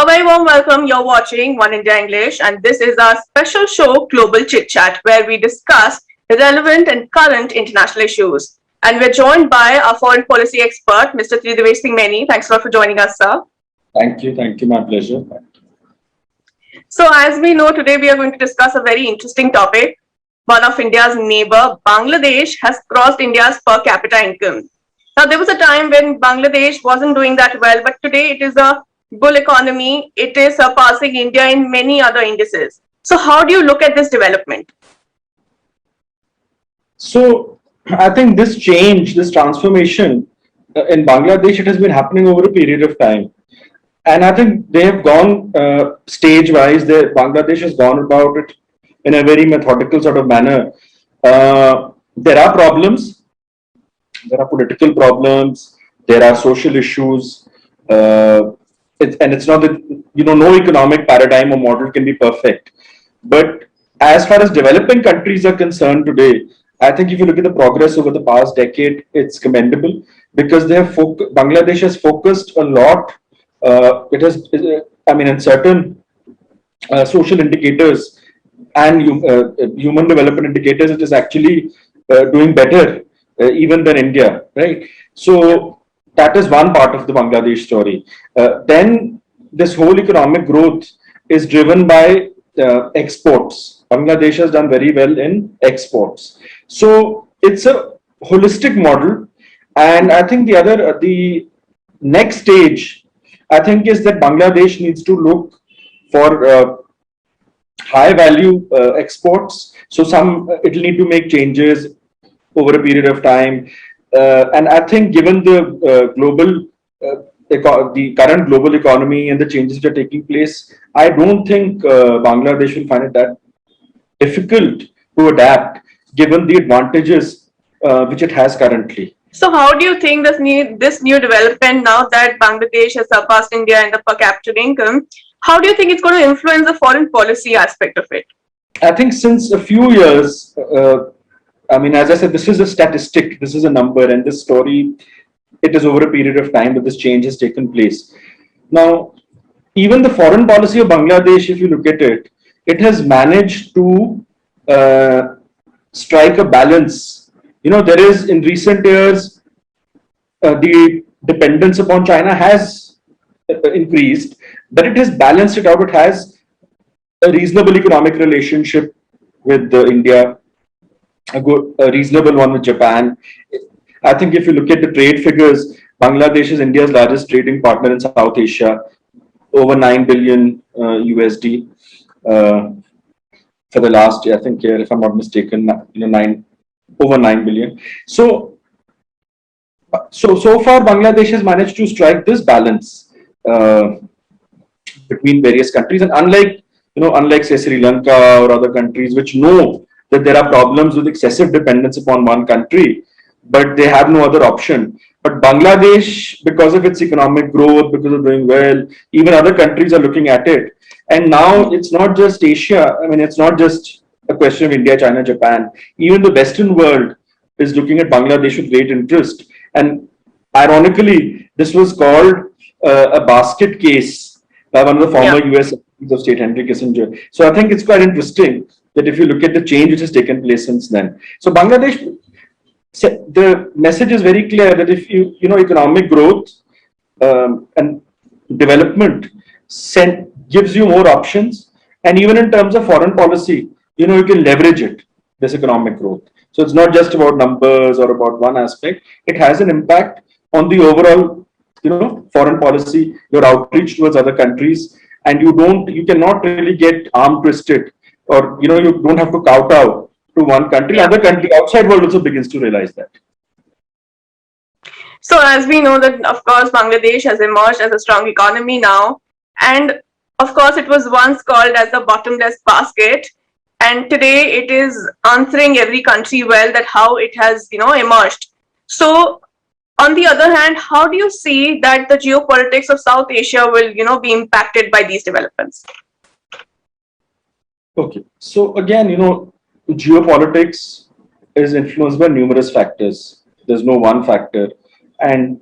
A very warm welcome. You're watching One India English, and this is our special show, Global Chit Chat, where we discuss relevant and current international issues. And we're joined by our foreign policy expert, Mr. Tridivesh Singh Maini. Thanks a lot for joining us, sir. Thank you, my pleasure. So, as we know, today we are going to discuss a very interesting topic. One of India's neighbor, Bangladesh, has crossed India's per capita income. Now, there was a time when Bangladesh wasn't doing that well, but today it is a bull economy. It is surpassing India in many other indices. So, how do you look at this development? So, I think this change, this transformation in Bangladesh, it has been happening over a period of time. And I think they have gone stage-wise. Bangladesh has gone about it in a very methodical sort of manner. There are problems. There are political problems. There are social issues. And it's not that, no economic paradigm or model can be perfect. But as far as developing countries are concerned today, I think if you look at the progress over the past decade, it's commendable because Bangladesh has focused a lot. It has, in certain social indicators and human development indicators, it is actually doing better even than India, right? So that is one part of the Bangladesh story. Then this whole economic growth is driven by exports. Bangladesh has done very well in exports. So it's a holistic model. And I think the next stage, I think, is that Bangladesh needs to look for high value exports. So it'll need to make changes over a period of time. And I think given the the current global economy and the changes that are taking place, I don't think Bangladesh will find it that difficult to adapt given the advantages which it has currently. So, how do you think this new development, now that Bangladesh has surpassed India in the per capita income, how do you think it's going to influence the foreign policy aspect of it? I think since a few years, as I said, this is a statistic, this is a number, and this story, it is over a period of time that this change has taken place. Now, even the foreign policy of Bangladesh, if you look at it, it has managed to strike a balance. There is, in recent years, the dependence upon China has increased, but it has balanced it out. It has a reasonable economic relationship with India, a reasonable one with Japan. I think if you look at the trade figures, Bangladesh is India's largest trading partner in South Asia, over 9 billion USD for the last year, I think, if I'm not mistaken, over 9 billion. So far, Bangladesh has managed to strike this balance between various countries, and unlike say Sri Lanka or other countries which know that there are problems with excessive dependence upon one country, but they have no other option. But Bangladesh, because of its economic growth, because of doing well, even other countries are looking at it. And now it's not just Asia. It's not just a question of India, China, Japan. Even the Western world is looking at Bangladesh with great interest. And ironically, this was called a basket case by one of the former US Secretaries of State, Henry Kissinger. So I think it's quite interesting that if you look at the change which has taken place since then. So Bangladesh, the message is very clear that if economic growth and development gives you more options, and even in terms of foreign policy, you can leverage this economic growth. So it's not just about numbers or about one aspect. It has an impact on the overall, foreign policy, your outreach towards other countries, and you cannot really get arm twisted, or you don't have to kowtow to one country. Other country outside world also begins to realize that. So as we know that, of course, Bangladesh has emerged as a strong economy now, and of course it was once called as the bottomless basket, and today it is answering every country well that how it has emerged. So on the other hand, how do you see that the geopolitics of South Asia will be impacted by these developments? Okay, so again, geopolitics is influenced by numerous factors. There's no one factor, and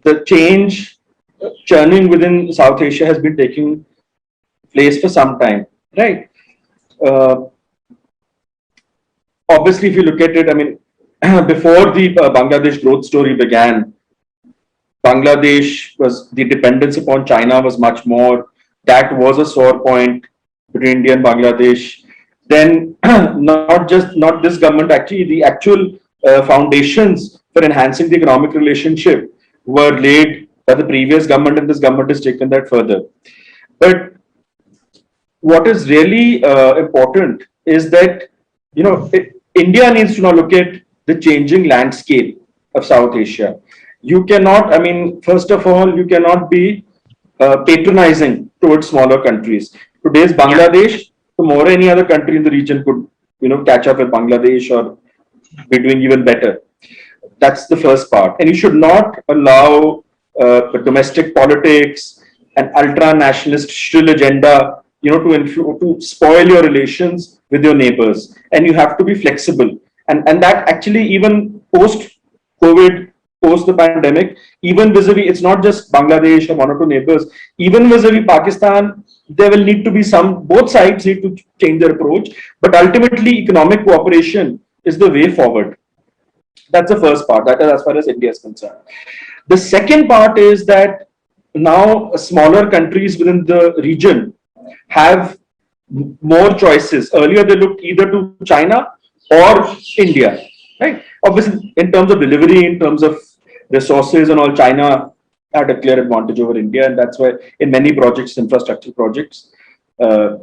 the change churning within South Asia has been taking place for some time, right? Uh, Obviously, if you look at it, I mean, before the Bangladesh growth story began, Bangladesh was the dependence upon China was much more. That was a sore point between India and Bangladesh. Then, not this government, actually, the actual foundations for enhancing the economic relationship were laid by the previous government, and this government has taken that further. But what is really important is that India needs to now look at the changing landscape of South Asia. You cannot, I mean, first of all, you cannot be patronizing towards smaller countries. Today's Yeah. Bangladesh, tomorrow any other country in the region could, catch up with Bangladesh or be doing even better. That's the first part. And you should not allow domestic politics and ultra-nationalist shrill agenda, to spoil your relations with your neighbors. And you have to be flexible. And that actually even post-COVID, post the pandemic, even vis-a-vis, it's not just Bangladesh or one or two neighbors, even vis-a-vis Pakistan, there will need to be both sides need to change their approach. But ultimately, economic cooperation is the way forward. That's the first part. That is as far as India is concerned. The second part is that now smaller countries within the region have more choices. Earlier, they looked either to China or India, right? Obviously, in terms of delivery, in terms of resources and all, China had a clear advantage over India, and that's why in many projects, infrastructure projects, uh,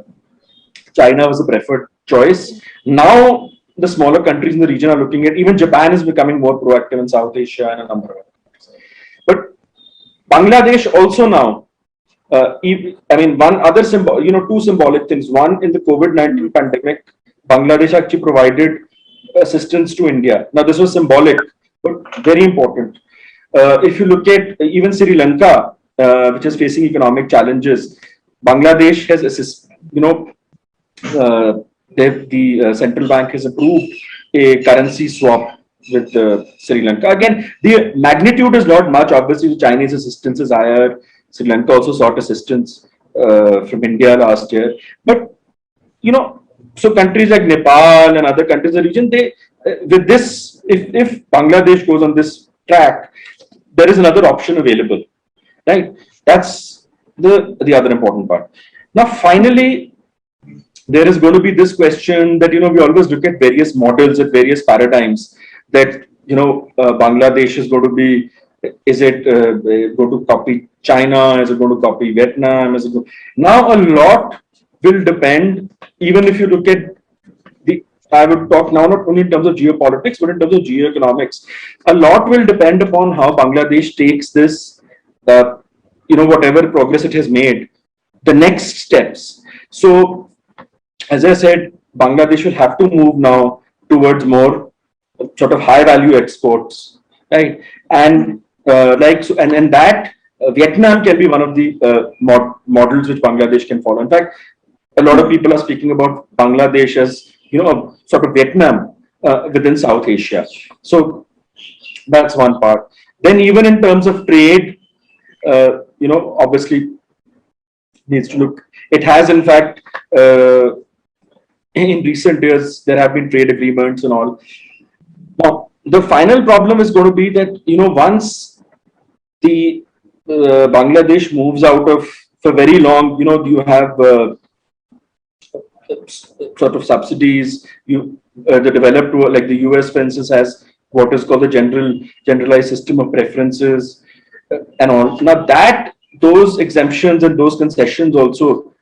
China was a preferred choice. Now, the smaller countries in the region are looking at, even Japan is becoming more proactive in South Asia and a number of other countries. But Bangladesh also now, I mean, one other two symbolic things. One, in the COVID-19 pandemic, Bangladesh actually provided assistance to India. Now, this was symbolic, but very important. If you look at even Sri Lanka, which is facing economic challenges, Bangladesh has uh, the central bank has approved a currency swap with Sri Lanka. Again, the magnitude is not much. Obviously, the Chinese assistance is higher. Sri Lanka also sought assistance from India last year. But, so countries like Nepal and other countries in the region, they with this, if Bangladesh goes on this track, there is another option available, right? That's the other important part. Now, finally, there is going to be this question that we always look at various models at various paradigms that Bangladesh is going to be, is it going to copy China, is it going to copy Vietnam, now a lot will depend. Even if you look at the, I would talk now not only in terms of geopolitics but in terms of geoeconomics, a lot will depend upon how Bangladesh takes this, whatever progress it has made, the next steps. So as I said, Bangladesh will have to move now towards more sort of high value exports, right? And and that Vietnam can be one of the models which Bangladesh can follow. In fact, a lot of people are speaking about Bangladesh as sort of Vietnam within South Asia. So that's one part. Then even in terms of trade, obviously needs to look. It has in fact. In recent years, there have been trade agreements and all. Now, the final problem is going to be that once the Bangladesh moves out of for very long, you have sort of subsidies. The developed world, like the US, for instance, has what is called the generalized system of preferences and all. Now that those exemptions and those concessions also,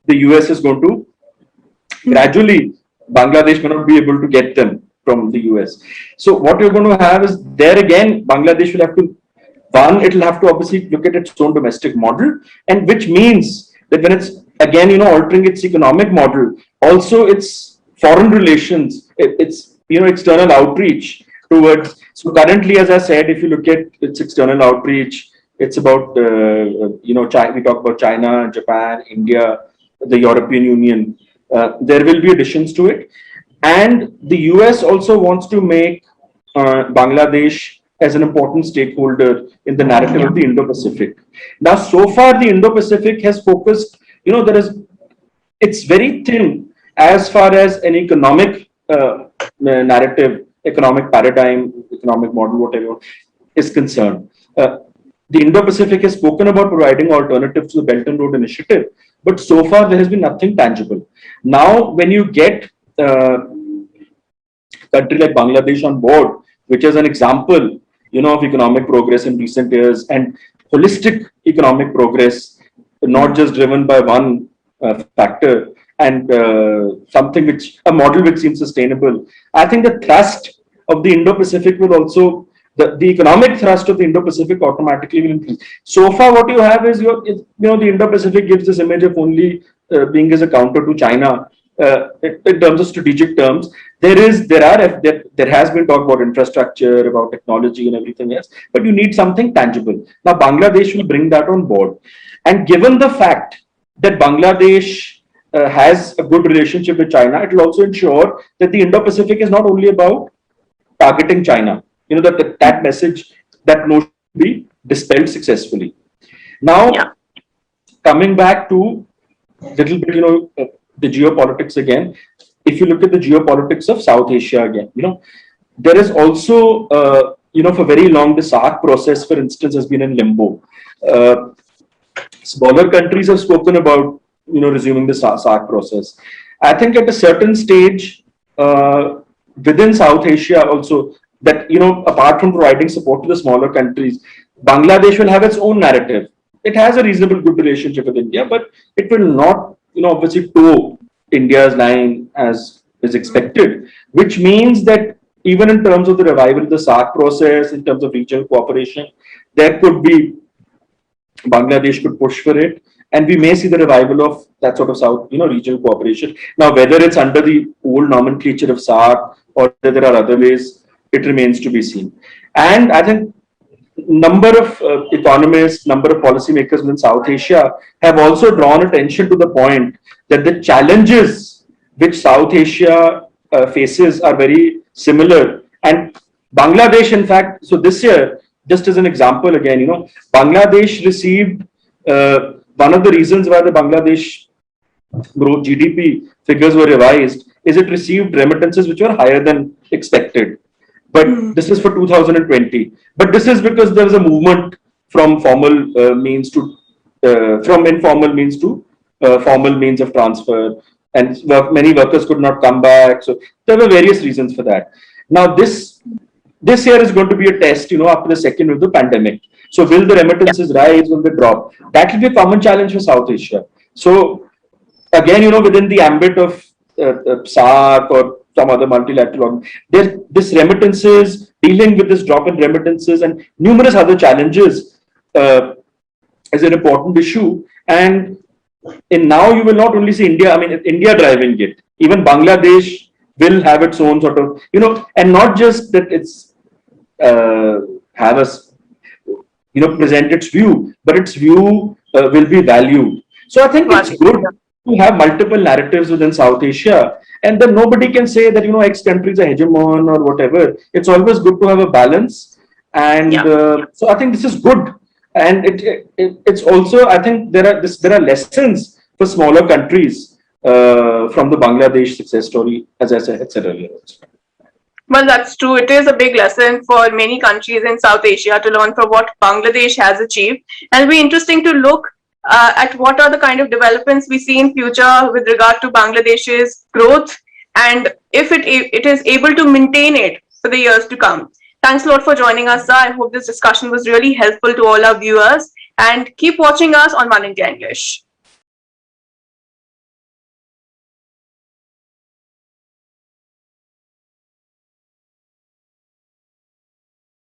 the US is going to gradually, Bangladesh may not be able to get them from the US. So what you're going to have is there again, Bangladesh will have to, one, it will have to obviously look at its own domestic model, and which means that when it's again, altering its economic model, also its foreign relations, its external outreach towards. So currently, as I said, if you look at its external outreach, it's about China, we talk about China, Japan, India, the European Union. There will be additions to it, and the US also wants to make Bangladesh as an important stakeholder in the narrative Yeah. of the Indo-Pacific. Now, so far, the Indo-Pacific has focused, it's very thin as far as an economic narrative, economic paradigm, economic model, whatever, is concerned. The Indo-Pacific has spoken about providing alternatives to the Belt and Road Initiative, but so far there has been nothing tangible. Now, when you get country like Bangladesh on board, which is an example, of economic progress in recent years and holistic economic progress, not just driven by one factor and a model which seems sustainable. I think the thrust of the Indo-Pacific will also the economic thrust of the Indo-Pacific automatically will increase. So far, what you have is the Indo-Pacific gives this image of only being as a counter to China in terms of strategic terms. There has been talk about infrastructure, about technology, and everything else, but you need something tangible. Now, Bangladesh will bring that on board, and given the fact that Bangladesh has a good relationship with China, it will also ensure that the Indo-Pacific is not only about targeting China. That message, that notion will be dispelled successfully. Now, Yeah. coming back to little bit, the geopolitics again. If you look at the geopolitics of South Asia again, there is also, for very long, the SAARC process, for instance, has been in limbo. Smaller countries have spoken about, resuming the SAARC process. I think at a certain stage within South Asia also, that, apart from providing support to the smaller countries, Bangladesh will have its own narrative. It has a reasonable good relationship with India, but it will not, obviously toe India's line as is expected, which means that even in terms of the revival of the SAARC process, in terms of regional cooperation, there could be Bangladesh could push for it, and we may see the revival of that sort of South, regional cooperation. Now, whether it's under the old nomenclature of SAARC or whether there are other ways, it remains to be seen. And I think number of economists, number of policymakers in South Asia have also drawn attention to the point that the challenges which South Asia faces are very similar. And Bangladesh, in fact, so this year, just as an example again, Bangladesh received one of the reasons why the Bangladesh growth GDP figures were revised is it received remittances which were higher than expected. But this is for 2020. But this is because there was a movement from formal means to from informal means to formal means of transfer, and many workers could not come back. So there were various reasons for that. Now this year is going to be a test, after the second of the pandemic. So will the remittances rise? Will they drop? That will be a common challenge for South Asia. So again, within the ambit of SAARC or some other multilateral, this remittances, dealing with this drop in remittances and numerous other challenges is an important issue. And now you will not only see India, India driving it, even Bangladesh will have its own sort of, and not just that it's have us, present its view, but its view will be valued. So I think it's good to have multiple narratives within South Asia, and then nobody can say that X country is a hegemon or whatever. It's always good to have a balance, and so I think this is good, and it's also, I think there are lessons for smaller countries from the Bangladesh success story, as I said earlier. Well, that's true. It is a big lesson for many countries in South Asia to learn from what Bangladesh has achieved. And it'll be interesting to look at what are the kind of developments we see in future with regard to Bangladesh's growth, and if it is able to maintain it for the years to come. Thanks a lot for joining us, sir. I hope this discussion was really helpful to all our viewers, and keep watching us on Oneindia English.